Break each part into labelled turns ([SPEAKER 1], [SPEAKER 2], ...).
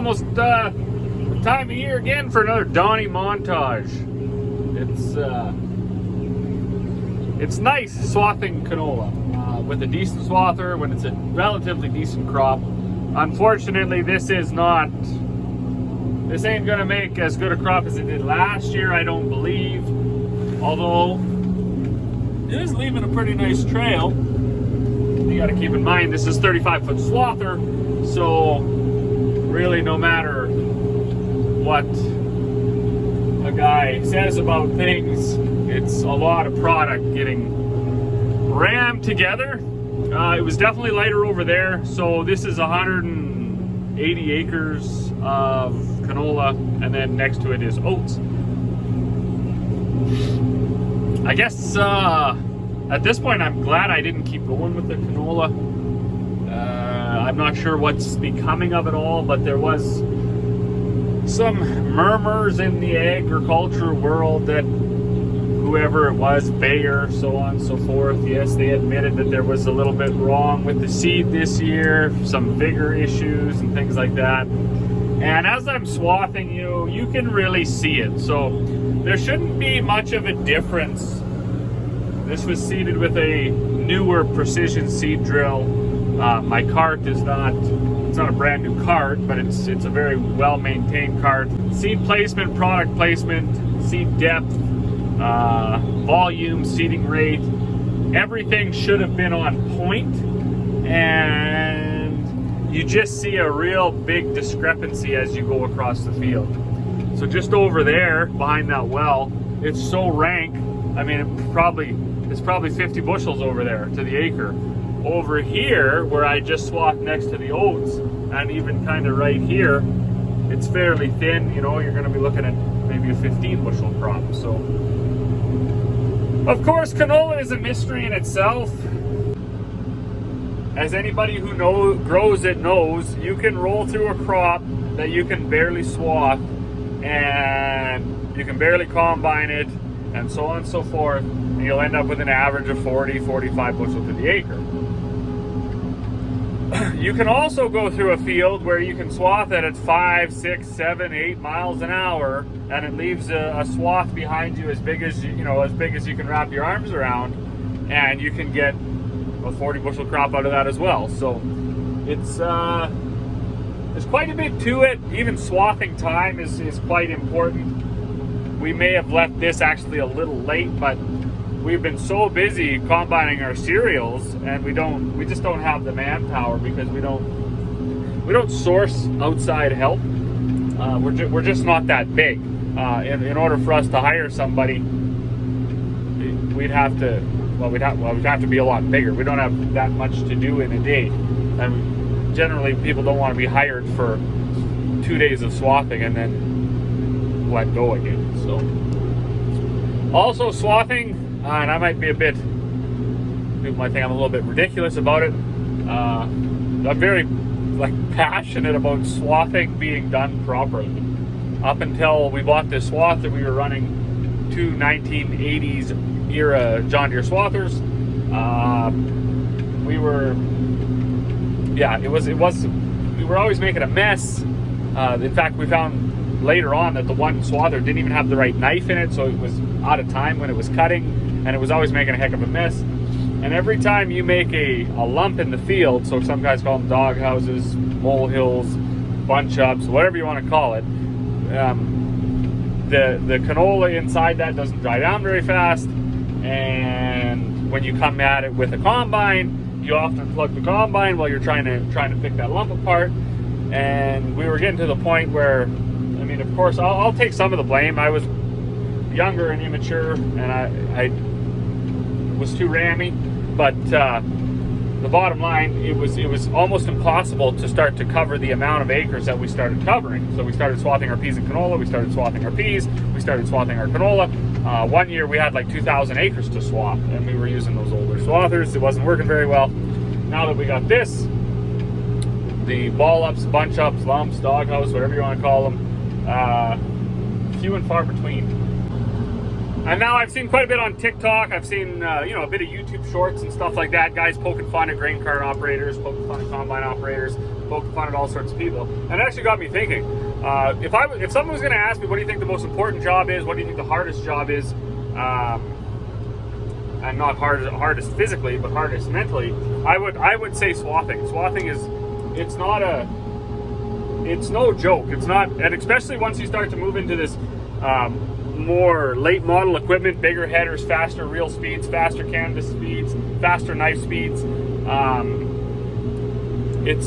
[SPEAKER 1] almost time of year again for another Donnie montage. It's nice swathing canola with a decent swather when it's a relatively decent crop. Unfortunately, this ain't gonna make as good a crop as it did last year, I don't believe. Although it is leaving a pretty nice trail. You gotta keep in mind this is 35-foot swather, so really no matter what a guy says about things, it's a lot of product getting rammed together. It was definitely lighter over there, so this is 180 acres of canola, and then next to it is oats. I guess at this point I'm glad I didn't keep going with the canola. I'm not sure what's becoming of it all, but there was some murmurs in the agriculture world that whoever it was, Bayer, so on and so forth, yes, they admitted that there was a little bit wrong with the seed this year, some vigor issues and things like that. And as I'm swathing you can really see it. So there shouldn't be much of a difference. This was seeded with a newer precision seed drill. My cart is it's not a brand new cart, but it's a very well-maintained cart. Seed placement, product placement, seed depth, volume, seeding rate, everything should have been on point, and you just see a real big discrepancy as you go across the field. So just over there behind that well, it's so rank. I mean, it's probably 50 bushels over there to the acre. Over here, where I just swathed next to the oats, and even kind of right here, it's fairly thin. You know, you're going to be looking at maybe a 15 bushel crop. So, of course, canola is a mystery in itself. As anybody who grows it knows, you can roll through a crop that you can barely swath, and you can barely combine it, and so on and so forth, and you'll end up with an average of 40, 45 bushel to the acre. You can also go through a field where you can swath it at 5, 6, 7, 8 miles an hour, and it leaves a swath behind you as big as you can wrap your arms around, and you can get a 40 bushel crop out of that as well. So there's quite a bit to it. Even swathing time is quite important. We may have left this actually a little late, but we've been so busy combining our cereals, and we just don't have the manpower because we don't source outside help. We're just not that big. In order for us to hire somebody, we'd have to be a lot bigger. We don't have that much to do in a day, and generally people don't want to be hired for 2 days of swathing and then let go again. So also swathing, and I might be people might think I'm a little bit ridiculous about it. I'm very passionate about swathing being done properly. Up until we bought this swather, we were running 2 1980s era John Deere swathers. We were always making a mess. In fact, we found later on that the one swather didn't even have the right knife in it, so it was out of time when it was cutting, and it was always making a heck of a mess. And every time you make a lump in the field, so some guys call them dog houses, molehills, bunch ups, whatever you want to call it, the canola inside that doesn't dry down very fast, and when you come at it with a combine, you often plug the combine while you're trying to pick that lump apart. And we were getting to the point where, I mean, of course, I'll take some of the blame. I was younger and immature, and I was too rammy. But the bottom line, it was almost impossible to start to cover the amount of acres that we started covering. So we started swathing our peas and canola. We started swathing our peas. We started swathing our canola. One year we had like 2,000 acres to swath, and we were using those older swathers. It wasn't working very well. Now that we got this, the ball ups, bunch ups, lumps, doghouse, whatever you want to call them, few and far between. And now I've seen quite a bit on TikTok. I've seen, you know, a bit of YouTube shorts and stuff like that. Guys poking fun at grain cart operators, poking fun at combine operators, poking fun at all sorts of people. And it actually got me thinking. If someone was going to ask me, what do you think the most important job is? What do you think the hardest job is? And not hardest physically, but hardest mentally. I would say swathing. Swathing is, it's no joke. It's not, and especially once you start to move into this more late model equipment, bigger headers, faster reel speeds, faster canvas speeds, faster knife speeds. It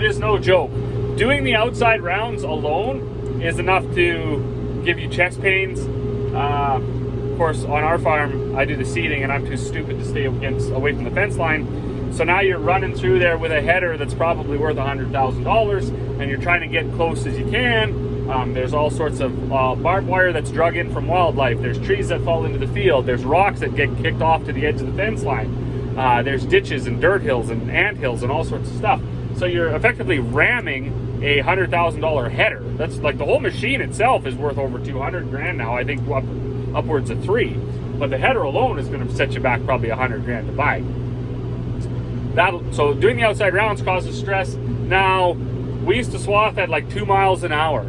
[SPEAKER 1] is no joke. Doing the outside rounds alone is enough to give you chest pains. Of course, on our farm, I do the seeding, and I'm too stupid to stay away from the fence line. So now you're running through there with a header that's probably worth $100,000, and you're trying to get close as you can. There's all sorts of barbed wire that's drug in from wildlife. There's trees that fall into the field. There's rocks that get kicked off to the edge of the fence line. There's ditches and dirt hills and ant hills and all sorts of stuff. So you're effectively ramming a $100,000 header. That's like the whole machine itself is worth over 200 grand now. I think upwards of 3. But the header alone is going to set you back probably 100 grand to buy. So doing the outside rounds causes stress. Now, we used to swath at like 2 miles an hour.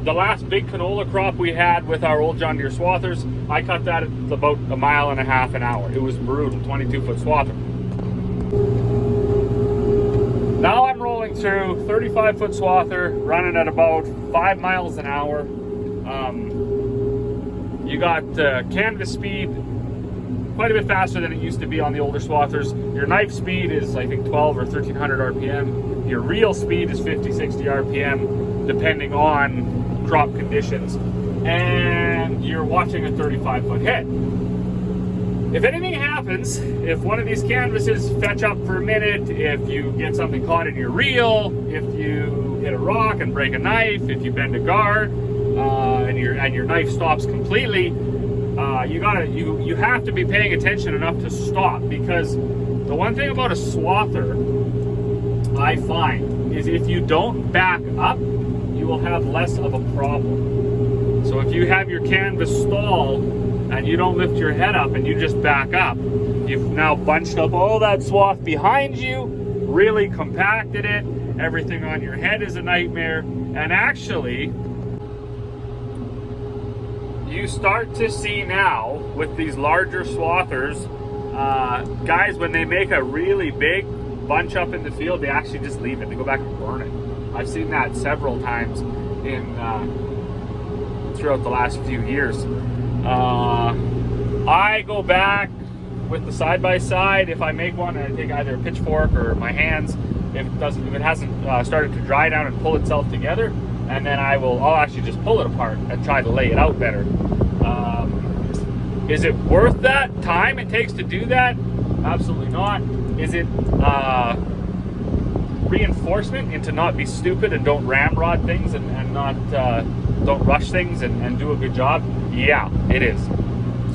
[SPEAKER 1] The last big canola crop we had with our old John Deere swathers, I cut that at about 1.5 miles an hour. It was brutal, 22-foot swather. Now I'm rolling through 35-foot swather, running at about 5 miles an hour. You got canvas speed quite a bit faster than it used to be on the older swathers. Your knife speed is, I think, 12 or 1300 RPM. Your reel speed is 50, 60 RPM, depending on crop conditions. And you're watching a 35-foot head. If anything happens, if one of these canvases fetch up for a minute, if you get something caught in your reel, if you hit a rock and break a knife, if you bend a guard, and your knife stops completely, you have to be paying attention enough to stop, because the one thing about a swather I find is if you don't back up, you will have less of a problem. So if you have your canvas stall and you don't lift your head up and you just back up, you've now bunched up all that swath behind you, really compacted it, everything on your head is a nightmare, and actually you start to see now with these larger swathers, guys, when they make a really big bunch up in the field, they actually just leave it. They go back and burn it. I've seen that several times throughout the last few years. I go back with the side-by-side. If I make one, I take either a pitchfork or my hands. If it hasn't started to dry down and pull itself together, and then I'll actually just pull it apart and try to lay it out better. Is it worth that time it takes to do that? Absolutely not. Is it reinforcement into not be stupid and don't ramrod things and not don't rush things and do a good job? Yeah, it is.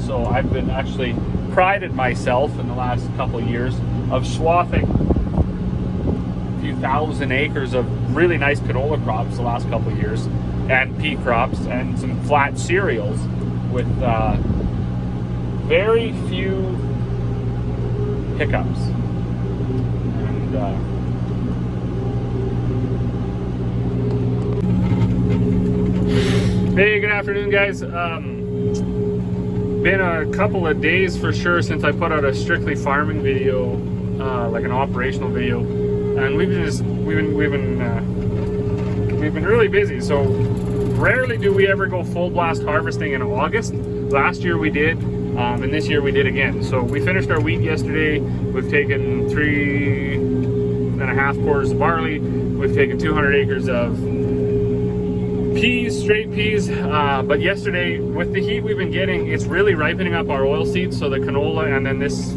[SPEAKER 1] So I've been actually prided myself in the last couple of years of swathing a few thousand acres of really nice canola crops the last couple of years, and pea crops and some flat cereals with very few hiccups. And hey, good afternoon, guys. Been a couple of days for sure since I put out a strictly farming video, like an operational video, and we've been really busy. So rarely do we ever go full blast harvesting in August. Last year we did, and this year we did again. So we finished our wheat yesterday. We've taken 3.5 quarters of barley. We've taken 200 acres of peas, straight peas, but yesterday with the heat we've been getting, it's really ripening up our oil seeds. So the canola and then this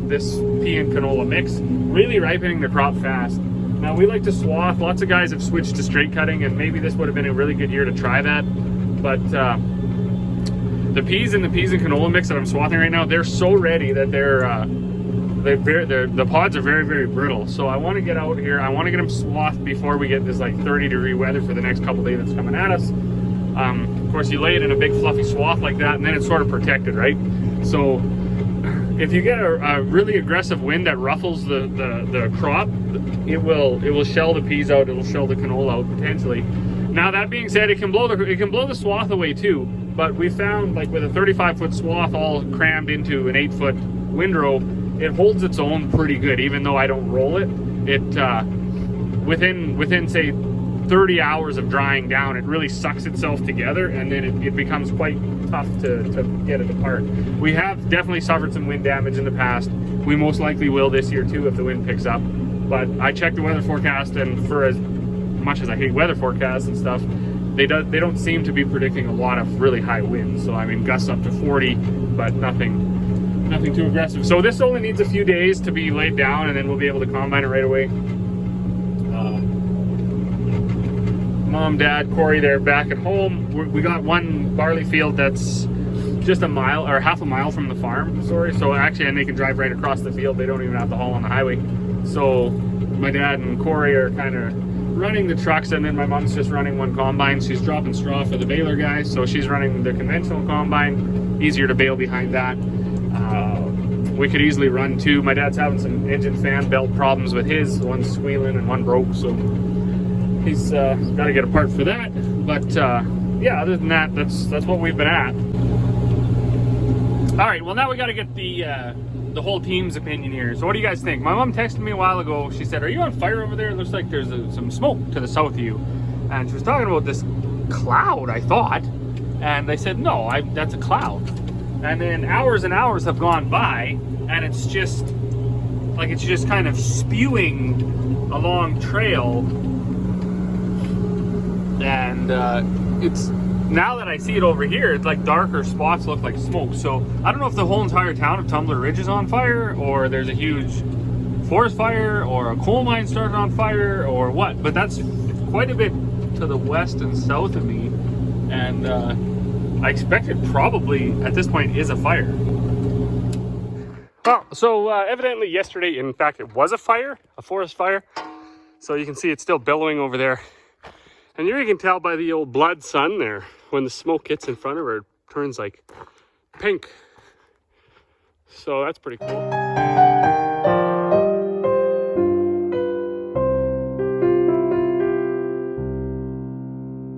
[SPEAKER 1] pea and canola mix, really ripening the crop fast. Now we like to swath. Lots of guys have switched to straight cutting, and maybe this would have been a really good year to try that. But the peas and canola mix that I'm swathing right now, they're so ready that the pods are very, very brittle. So I want to get out here. I want to get them swathed before we get this like 30-degree weather for the next couple days that's coming at us. Of course, you lay it in a big fluffy swath like that, and then it's sort of protected, right? So if you get a really aggressive wind that ruffles the crop, it will shell the peas out. It'll shell the canola out potentially. Now that being said, it can blow the swath away too. But we found, like with a 35-foot swath all crammed into an 8-foot windrow, it holds its own pretty good. Even though I don't roll it, within say 30 hours of drying down, it really sucks itself together, and then it becomes quite tough to get it apart. We have definitely suffered some wind damage in the past. We most likely will this year too if the wind picks up. But I checked the weather forecast, and for as much as I hate weather forecasts and stuff, they don't seem to be predicting a lot of really high winds. So I mean, gusts up to 40, but nothing too aggressive. So this only needs a few days to be laid down, and then we'll be able to combine it right away. Mom, Dad, Corey, they're back at home. We got one barley field that's just a mile or half a mile from the farm. Sorry, so actually, and they can drive right across the field. They don't even have to haul on the highway. So my dad and Corey are kind of running the trucks, and then my mom's just running one combine. She's dropping straw for the baler guys, so she's running the conventional combine. Easier to bale behind that. We could easily run two. My dad's having some engine fan belt problems with his. One's squealing and one broke, so he's got to get a part for that. But yeah, other than that, that's what we've been at. All right, well now we got to get the whole team's opinion here. So what do you guys think? My mom texted me a while ago. She said, "Are you on fire over there? It looks like there's some smoke to the south of you." And she was talking about this cloud, I thought. And I said, "No, that's a cloud." And then hours and hours have gone by, and it's just kind of spewing a long trail. And it's, now that I see it over here, it's like darker spots look like smoke. So I don't know if the whole entire town of Tumbler Ridge is on fire, or there's a huge forest fire, or a coal mine started on fire, or what. But that's quite a bit to the west and south of me, and I expect it probably at this point is a fire. Well, so evidently yesterday, in fact, it was a fire, a forest fire. So you can see it's still billowing over there. And you can tell by the old blood sun there, when the smoke gets in front of her, it turns like pink. So that's pretty cool.